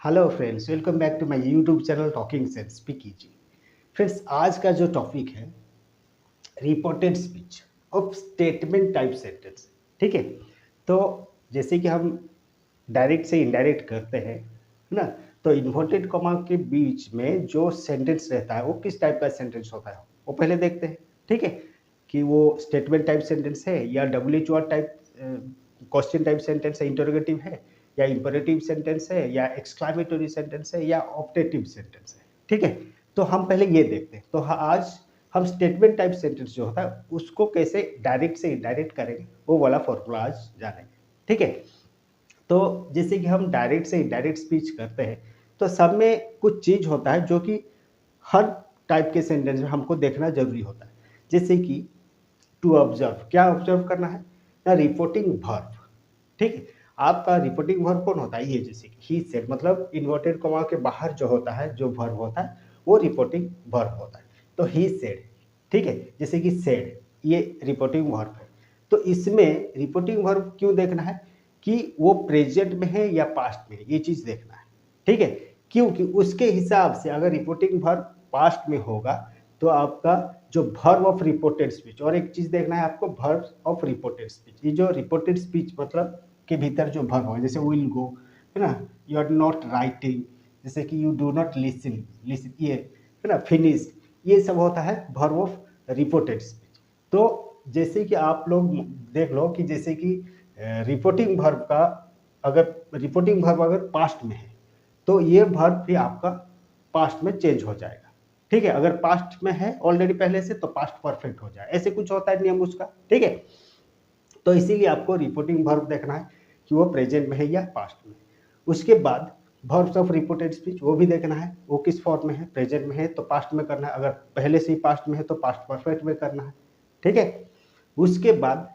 Hello friends, welcome back to my YouTube channel talking sense speak easy. Friends, आज का जो topic है reported speech of statement type sentence. ठीक है, तो जैसे कि हम डायरेक्ट से इनडायरेक्ट करते हैं, है ना। तो इन्वर्टेड कॉमा के बीच में जो सेंटेंस रहता है वो किस टाइप का सेंटेंस होता है वो पहले देखते हैं। ठीक है, कि वो स्टेटमेंट टाइप सेंटेंस है या W type question type sentence है, इंटरोगेटिव है, या इंपेरेटिव सेंटेंस है, या एक्सक्लामेटरी सेंटेंस है, या ऑप्टेटिव सेंटेंस है। ठीक है, तो हम पहले ये देखते हैं। तो आज हम स्टेटमेंट टाइप सेंटेंस जो होता है उसको कैसे डायरेक्ट से इनडायरेक्ट करेंगे वो वाला फॉर्मूला आज जानेंगे। ठीक है, तो जैसे कि हम डायरेक्ट से इनडायरेक्ट स्पीच करते हैं तो सब में कुछ चीज होता है जो कि हर टाइप के सेंटेंस में हमको देखना जरूरी होता है। जैसे कि टू ऑब्जर्व, क्या ऑब्जर्व करना है ना, रिपोर्टिंग वर्ब। ठीक है, आपका रिपोर्टिंग वर्ब कौन होता है, ये जैसे कि ही सेड, मतलब इन्वर्टेड कॉमा के बाहर जो होता है जो वर्ब होता है वो रिपोर्टिंग वर्ब होता है। तो ही सेड, ठीक है, जैसे कि सेड ये रिपोर्टिंग वर्ब है। तो इसमें रिपोर्टिंग वर्ब क्यों देखना है कि वो प्रेजेंट में है या पास्ट में है, ये चीज देखना है। ठीक है, क्योंकि उसके हिसाब से अगर रिपोर्टिंग वर्ब पास्ट में होगा तो आपका जो वर्ब ऑफ रिपोर्टेड स्पीच, और एक चीज देखना है आपको, वर्ब ऑफ रिपोर्टेड स्पीच, ये जो रिपोर्टेड स्पीच मतलब के भीतर जो वर्ब है, जैसे विल गो, है ना, यू आर नॉट राइटिंग, जैसे कि you do not listen, listen ये है ना, फिनिश, ये सब होता है वर्ब ऑफ रिपोर्टेड स्पीच। तो जैसे कि आप लोग देख लो कि जैसे कि रिपोर्टिंग वर्ब का, अगर रिपोर्टिंग वर्ब अगर पास्ट में है तो ये वर्ब भी आपका पास्ट में चेंज हो जाएगा। ठीक है, अगर पास्ट में है ऑलरेडी पहले से तो पास्ट परफेक्ट हो जाए, ऐसे कुछ होता है नियम उसका। ठीक है, तो इसीलिए आपको रिपोर्टिंग वर्ब देखना है कि वो प्रेजेंट में है या पास्ट में। उसके बाद वर्ब्स ऑफ रिपोर्टेड स्पीच वो भी देखना है, वो किस फॉर्म में है, प्रेजेंट में है तो पास्ट में करना है, अगर पहले से ही पास्ट में है तो पास्ट परफेक्ट में करना है। ठीक है, उसके बाद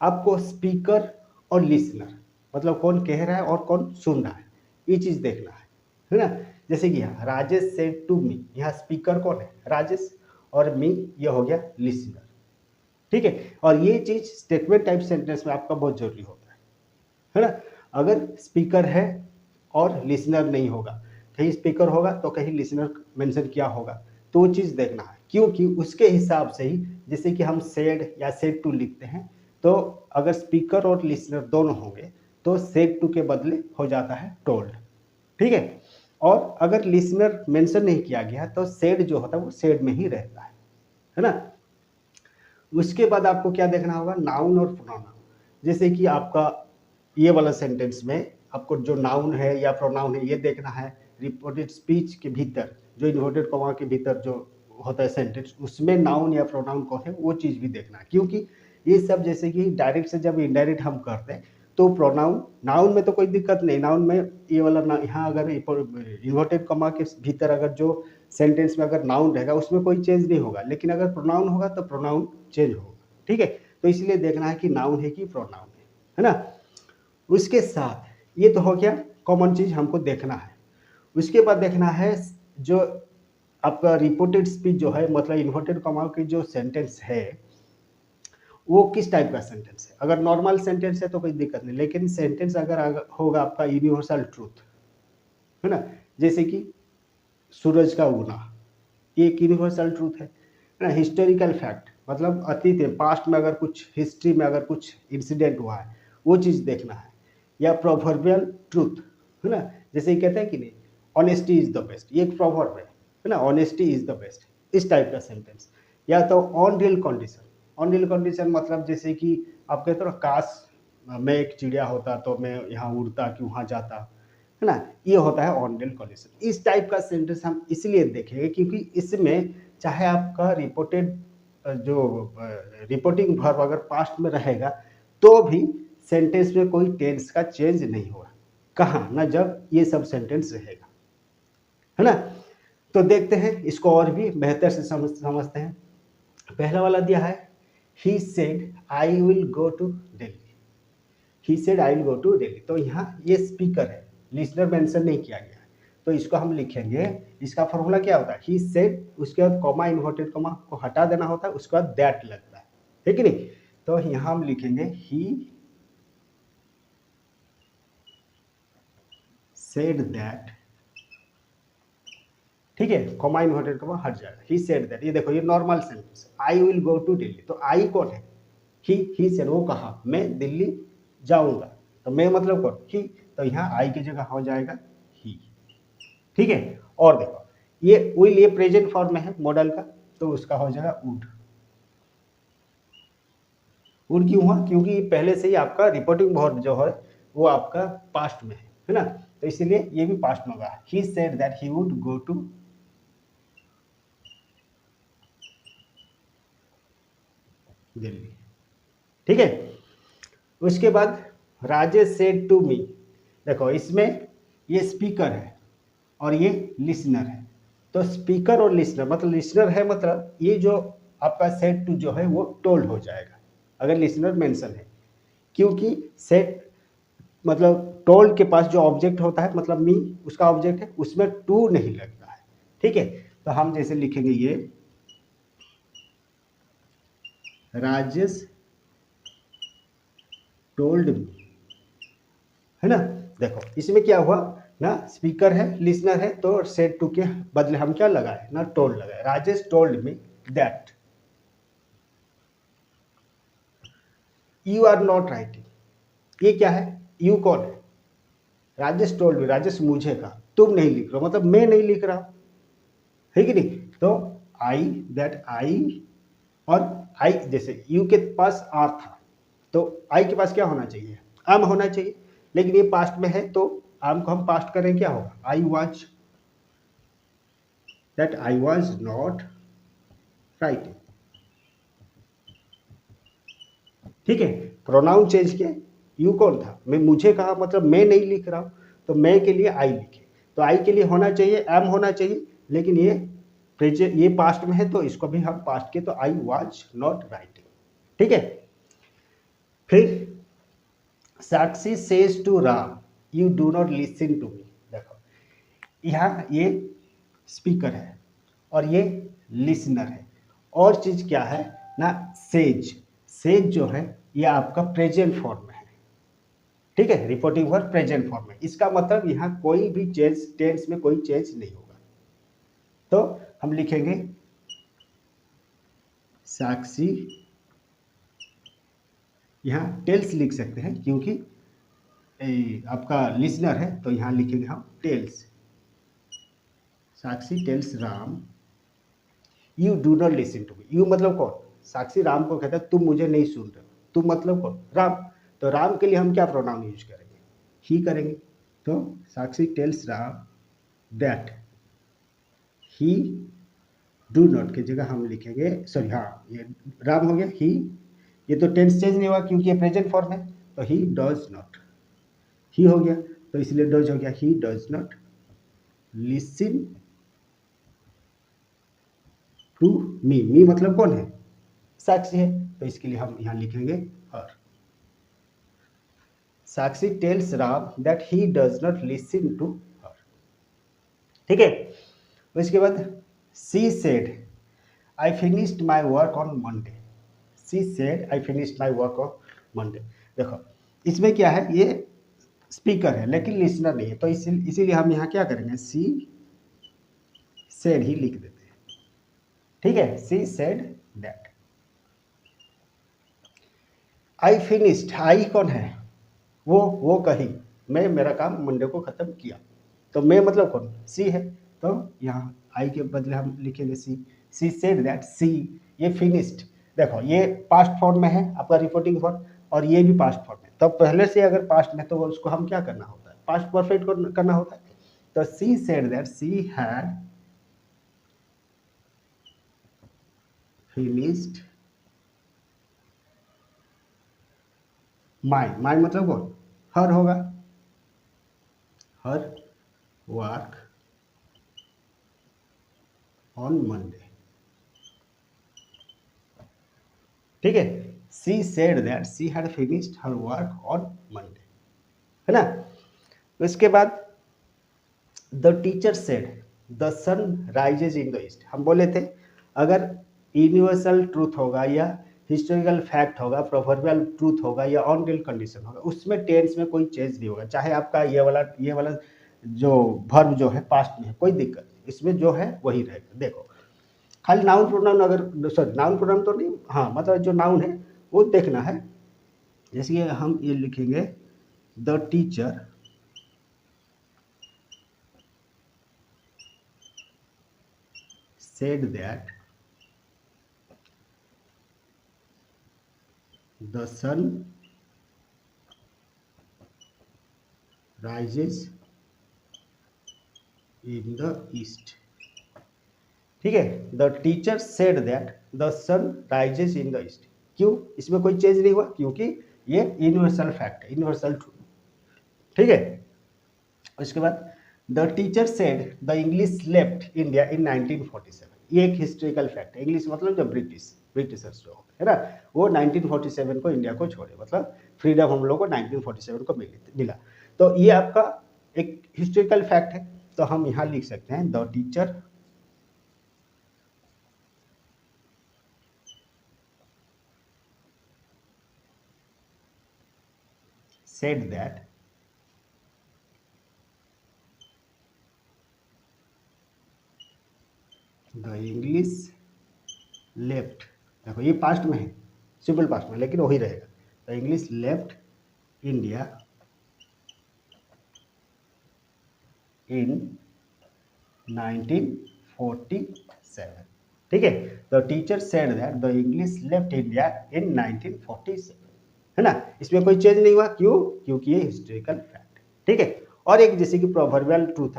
आपको स्पीकर और लिसनर, मतलब कौन कह रहा है और कौन सुन रहा है, ये चीज देखना है ना। जैसे कि यहाँ राजेश सेड टू मी, यहाँ स्पीकर कौन है, राजेश, और मी ये हो गया लिसनर। ठीक है, और ये चीज स्टेटमेंट टाइप सेंटेंस में आपका बहुत जरूरी होता है ना। अगर स्पीकर है और लिसनर नहीं होगा, कहीं स्पीकर होगा तो कहीं लिसनर मेंशन किया होगा, तो वो चीज देखना है, क्योंकि उसके हिसाब से ही, जैसे कि हम सेड या सेड टू लिखते हैं, तो अगर स्पीकर और लिसनर दोनों होंगे तो सेड टू के बदले हो जाता है टोल्ड। ठीक है, और अगर लिसनर मेंशन नहीं किया गया तो सेड जो होता है वो सेड में ही रहता है ना। उसके बाद आपको क्या देखना होगा, नाउन और प्रोनाउन। जैसे कि आपका ये वाला सेंटेंस में आपको जो नाउन है या प्रोनाउन है ये देखना है। रिपोर्टेड स्पीच के भीतर जो इन्वर्टेड कॉमा के भीतर जो होता है सेंटेंस, उसमें नाउन या प्रोनाउन कौन है वो चीज भी देखना है, क्योंकि ये सब जैसे कि डायरेक्ट से जब इनडायरेक्ट हम करते हैं तो प्रोनाउन, नाउन में तो कोई दिक्कत नहीं, नाउन में ये वाला ना, यहाँ अगर इन्वर्टेड कॉमा के भीतर अगर जो सेंटेंस में अगर नाउन रहेगा उसमें कोई चेंज नहीं होगा, लेकिन अगर प्रोनाउन होगा तो प्रोनाउन चेंज होगा। ठीक है, तो इसलिए देखना है कि नाउन है कि प्रोनाउन है ना। उसके साथ ये तो हो गया कॉमन चीज हमको देखना है। उसके बाद देखना है जो आपका रिपोर्टेड स्पीच जो है, मतलब इन्वर्टेड कॉमा की जो सेंटेंस है वो किस टाइप का सेंटेंस है। अगर नॉर्मल सेंटेंस है तो कोई दिक्कत नहीं, लेकिन सेंटेंस अगर होगा आपका यूनिवर्सल ट्रूथ, है ना, जैसे कि सूरज का उगना, ये एक यूनिवर्सल ट्रूथ है ना। हिस्टोरिकल फैक्ट मतलब अतीत में, पास्ट में अगर कुछ हिस्ट्री में अगर कुछ इंसिडेंट हुआ है वो चीज़ देखना है। या प्रोवर्बियल ट्रूथ, है ना, जैसे ये कहते हैं कि नहीं, ऑनेस्टी इज द बेस्ट, ये एक प्रोवर्ब है ना, ऑनेस्टी इज द बेस्ट, इस टाइप का सेंटेंस। या तो on real condition, on real condition मतलब जैसे कि आप कहते हो ना, काश मैं एक चिड़िया होता तो मैं यहाँ उड़ता कि वहाँ जाता, है ना, ये होता है ऑन रियल कंडीशन। इस टाइप का सेंटेंस हम इसलिए देखेंगे क्योंकि इसमें चाहे आपका रिपोर्टेड जो रिपोर्टिंग वर्ब अगर पास्ट में रहेगा तो भी सेंटेंस में कोई टेंस का चेंज नहीं होगा, कहाँ ना जब ये सब सेंटेंस रहेगा, है ना। तो देखते हैं इसको और भी बेहतर से समझते हैं। पहला वाला दिया है, he said I will go to Delhi, he said I will go to Delhi, तो यहाँ ये स्पीकर है, लिसनर मेंशन नहीं किया गया है, तो इसको हम लिखेंगे, इसका फॉर्मूला क्या होता है, ही सेड, उसके बाद कॉमा, इन्वर्टेड कॉमा को हटा देना होता है, उसके बाद दैट लगता है कि नहीं। तो यहाँ हम लिखेंगे ही सेड दैट ठीक है, कॉमा इन्वर्टेड कॉमा हट जाएगा। ही सेड दैट, ये देखो ये normal sentence, I will go to Delhi, तो आई कौन है? ही सेड, वो कहा मैं दिल्ली जाऊंगा, तो मैं मतलब कौन? ही, तो यहाँ आई की जगह हो जाएगा ही। ठीक है, और देखो ये विल, ये प्रेजेंट फॉर्म में है मॉडल का, तो उसका हो जाएगा वुड। वुड क्यों हुआ? क्योंकि पहले से ही आपका रिपोर्टिंग वर्ब जो है वो आपका पास्ट में है ना, तो इसीलिए ये भी पास्ट में होगा। He said that he would go to Delhi. ठीक है, उसके बाद राजेश सेड टू मी, देखो इसमें ये स्पीकर है और ये लिसनर है, तो स्पीकर और लिसनर, मतलब लिसनर है मतलब ये जो आपका सेड टू जो है वो टोल्ड हो जाएगा अगर लिसनर मेंशन है, क्योंकि सेड मतलब टोल्ड के पास जो ऑब्जेक्ट होता है मतलब मी उसका ऑब्जेक्ट है, उसमें टू नहीं लगता है। ठीक है, तो हम जैसे लिखेंगे ये राजेश टोल्ड मी, है ना। देखो इसमें क्या हुआ ना, स्पीकर है लिसनर है, तो सेड टू के बदले हम क्या लगाए ना, टोल्ड लगाए। Rajesh told me that you are not writing, ये क्या है? यू कौन है? राजेश टोल्ड मी, राजेश मुझे कहा तुम नहीं लिख रहे हो, मतलब मैं नहीं लिख रहा हूं, है कि नहीं। तो आई, दैट आई, और आई जैसे यू के पास आर था, तो आई के पास क्या होना चाहिए? आम होना चाहिए, लेकिन ये पास्ट में है तो आम को हम पास्ट करें, क्या होगा? I was, that I was not writing. ठीक है, प्रोनाउन चेंज किए, यू कौन था? मैं, मुझे कहा मतलब मैं नहीं लिख रहा हूं, तो मैं के लिए आई लिखे, तो आई के लिए होना चाहिए एम होना चाहिए, लेकिन ये प्रेजेंट, ये पास्ट में है तो इसको भी हम पास्ट किए, तो आई वॉज नॉट राइटिंग। ठीक है, फिर Sakshi says to Ram you do not listen to me, देखो यहाँ ये स्पीकर है और ये लिसनर है, और चीज क्या है ना, सेज, सेज जो है ये आपका प्रेजेंट फॉर्म में है। ठीक है, रिपोर्टिंग वर्ब प्रेजेंट फॉर्म में, इसका मतलब यहाँ कोई भी चेंज, टेंस में कोई चेंज नहीं होगा, तो हम लिखेंगे साक्षी, यहाँ टेल्स लिख सकते हैं क्योंकि आपका लिसनर है, तो यहाँ लिखेंगे हम tells, Sakshi tells Ram you do not listen to me. You मतलब कौन? साक्षी राम को कहता है तुम मुझे नहीं सुन रहे हो, तुम मतलब कौन? राम, तो राम के लिए हम क्या प्रोनाउन यूज करेंगे? ही करेंगे, तो Sakshi tells Ram that he do not की जगह हम लिखेंगे, सॉरी हाँ ये राम हो गया, ही, ये तो टेंस चेंज नहीं हुआ क्योंकि ये प्रेजेंट फॉर्म है, तो ही डज नॉट, ही हो गया तो इसलिए डज हो गया, he does not listen to me, me मतलब कौन है? साक्षी है, तो इसके लिए हम यहां लिखेंगे her. Sakshi tells Ram that he does not listen to her. ठीक है, उसके बाद she said I finished my work on Monday, she said I finished my work on Monday. देखो इसमें क्या है, ये स्पीकर है लेकिन लिसनर नहीं है, तो इसीलिए हम यहाँ क्या करेंगे, सी सेड ही लिख देते हैं। ठीक है, she said that I finished, I कौन है? वो कही मैं मेरा काम मंडे को खत्म किया, तो मैं मतलब कौन? सी है, तो यहाँ आई के बदले हम लिखेंगे सी सेड दैट, सी, ये फिनिश्ड, देखो ये पास्ट फॉर्म में है आपका रिपोर्टिंग फॉर्म, और ये भी पास्ट फॉर्म है, तो पहले से अगर पास्ट में तो उसको हम क्या करना होता है? पास्ट परफेक्ट करना होता है, तो सी said that she had finished my मतलब कौन? हर होगा, हर वर्क ऑन मंडे। ठीक है, she said that she had finished her work on Monday, है ना। उसके बाद the teacher said the sun rises in the east, हम बोले थे अगर यूनिवर्सल ट्रूथ होगा या हिस्टोरिकल फैक्ट होगा, प्रोवर्बियल ट्रूथ होगा या ऑन रियल कंडीशन होगा, उसमें टेंस में कोई चेंज नहीं होगा, चाहे आपका ये वाला जो वर्ब जो है पास्ट में है, कोई दिक्कत नहीं, इसमें जो है वही रहेगा। देखो खाली नाउन प्रोनाउन, अगर सॉरी नाउन प्रोनाउन तो नहीं, हाँ मतलब जो नाउन है वो देखना है। जैसे कि हम ये लिखेंगे the teacher said that the sun rises in the east। ठीक है, the teacher said that the sun rises in the east. क्यों, इसमें कोई चेंज नहीं हुआ क्योंकि ये यूनिवर्सल फैक्ट है, यूनिवर्सल ट्रूथ। ठीक है, उसके बाद the teacher said the English left India in 1947। ये एक हिस्ट्रिकल फैक्ट है। इंग्लिश मतलब जो ब्रिटिशर्स जो है ना, वो 1947 को इंडिया को छोड़े, मतलब फ्रीडम हम लोग को 1947 को मिला। तो ये आपका एक हिस्ट्रिकल फैक्ट है। तो हम यहाँ लिख सकते हैं the teacher said that the English left, देखो ये पास्ट में है, सिंपल पास्ट में, लेकिन वही रहेगा। The English left India in 1947। ठीक है, the teacher said that the English left India in 1947, है ना, इसमें कोई चेंज नहीं हुआ। क्यों, क्योंकि ये हिस्टोरिकल फैक्ट है। ठीक है, और एक जैसे कि प्रोवर्बियल ट्रूथ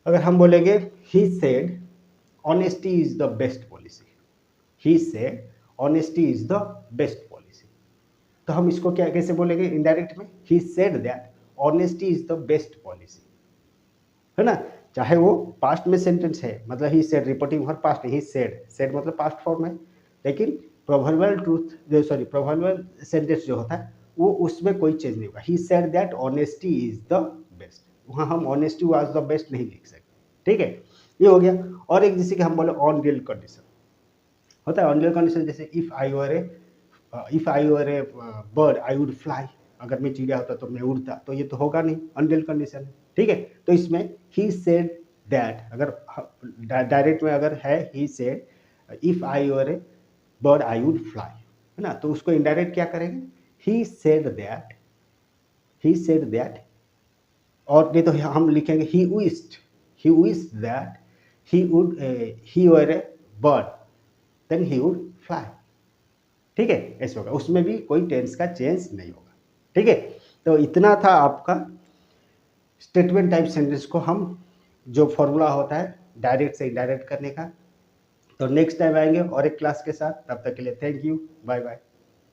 अगर हम बोलेंगे he said honesty is the best policy, he said honesty is the best policy, तो हम इसको क्या कैसे बोलेंगे इनडायरेक्ट में, ही said that honesty is the best policy, है ना। चाहे वो पास्ट में सेंटेंस है, मतलब he said reporting her past, he said मतलब पास्ट फॉर्म है, लेकिन प्रोवर्बियल ट्रूथ जो सॉरी प्रोवर्बियल सेंटेंस जो होता है वो उसमें कोई चेंज नहीं होगा। He said that honesty is the best, वहाँ हम ऑनेस्टी वाज द बेस्ट नहीं लिख सकते। ठीक है, ये हो गया। और एक जैसे कि हम बोले ऑन रियल कंडीशन होता है, ऑन रियल कंडीशन जैसे if I were A bird I would fly, अगर मैं चिड़िया होता तो मैं उड़ता, तो ये तो होगा नहीं, अनरियल कंडीशन है। ठीक है, तो इसमें ही सेड दैट अगर डायरेक्ट में अगर है he said if I were A bird I would fly, है ना, तो उसको इनडायरेक्ट क्या करेंगे, ही सेड दैट, और नहीं तो हम लिखेंगे ही wished that he were a bird then he would fly। ठीक है, ऐसे होगा, उसमें भी कोई टेंस का चेंज नहीं होगा। ठीक है, तो इतना था आपका स्टेटमेंट टाइप सेंटेंस को हम जो फॉर्मूला होता है डायरेक्ट से इनडायरेक्ट करने का। तो नेक्स्ट टाइम आएंगे और एक क्लास के साथ, तब तक के लिए थैंक यू, बाय बाय।